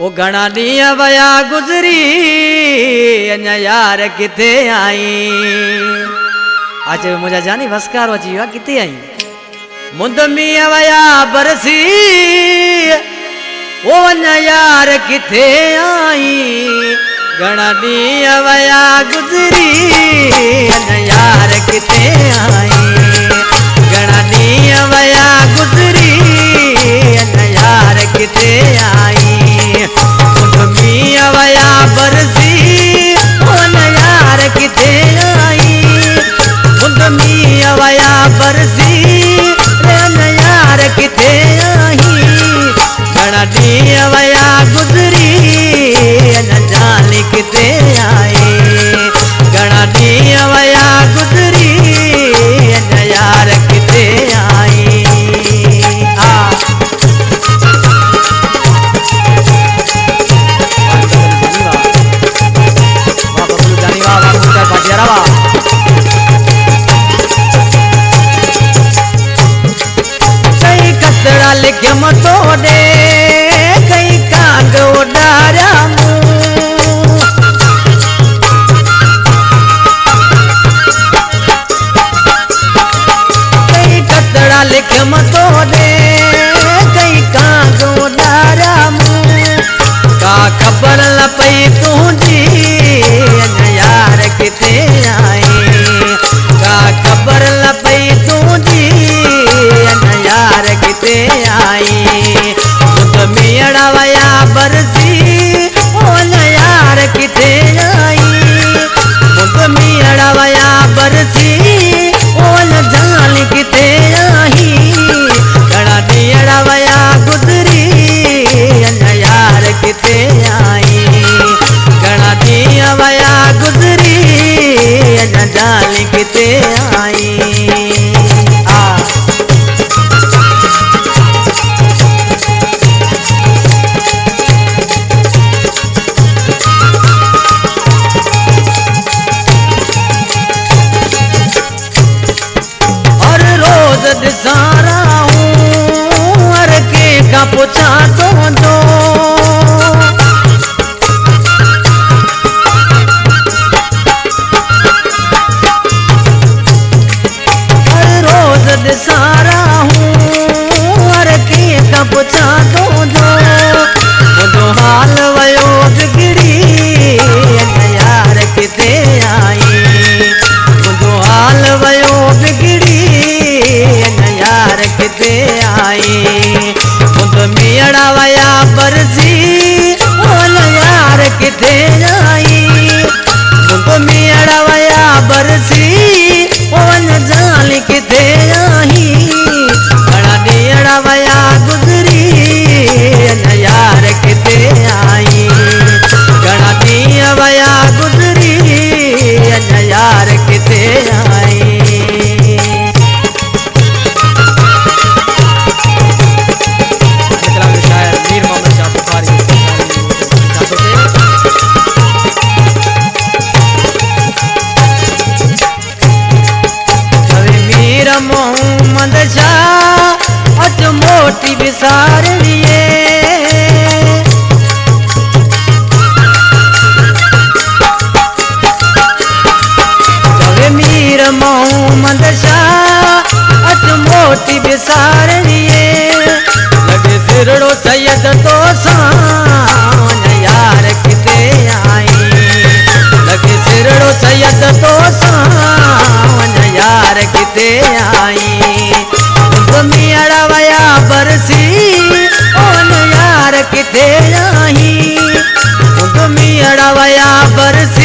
ओ घणा ॾींहं वया गुज़री अञा यार किथे आई। आज मुझा जानी वस्कारो अची वियो किथे आई। मुंद मींहं वया बरसी ओ अञा यार किथे आई। घणा ॾींहं वया गुज़री अञा यार किथे आई। घणा ॾींहं वया गुज़री अञा यार किथे आई। मींहं वया बरसी अञा यार किथे आई। मींहं वया बरसी अञा यार किथे आई। घणा ॾींहं वया गुज़री अञा जानी किथे आई। घणा ॾींहं वया गुज़री अञा यार किथे आई। कई कतरा लिखे मतोड़े कई कांग उडारिया कई कतरा लिखे मतोड़े कई कांग उडारिया का खबर न पई तुझी अञा यार किथे आई। का खबर न पई तुझी अञा यार किथे आई। खुद मींहं वया बरसी अञा यार किथे आई। खुद मींहं वया बरसी अञा जान किथे आई। घणा ॾींहं वया गुज़री अञा यार किथे आई। घणा ॾींहं वया गुज़री अञा जान किथे आई। और रोज ॾिसां हूँ हर कंहिंखां पुछां तुंहिंजो। रोज ॾिसां हूँ हर कंहिंखां पुछां तुंहिंजो। मुंहिंजो हाल वयो बिगड़ी अञा यार किथे आई। मुंहिंजो हाल वयो बिगड़ी अञा यार किथे आई। मुंद मींहं वया बरसी अञा यार किथे आई। मुंद मींहं वया बरसी अञा जान किथे आई। घणा ॾींहं वया गुज़री अञा यार किथे आई। घणा ॾींहं वया गुज़री अञा यार किथे आई। शायर मीर मोहम्मद शाह बुखारी मीर मोहम्मद शाह अच मोटी विसारिए। मीर मोहम्मद शाह अच मोटी विसारिए। लगे सिरड़ो सैयद तो सां यार किथे आई। लगे सिरड़ो सैयद तो सां यार किथे आई। मींहं वया बरसी अञा यार किथे आई। मींहं वया बरसी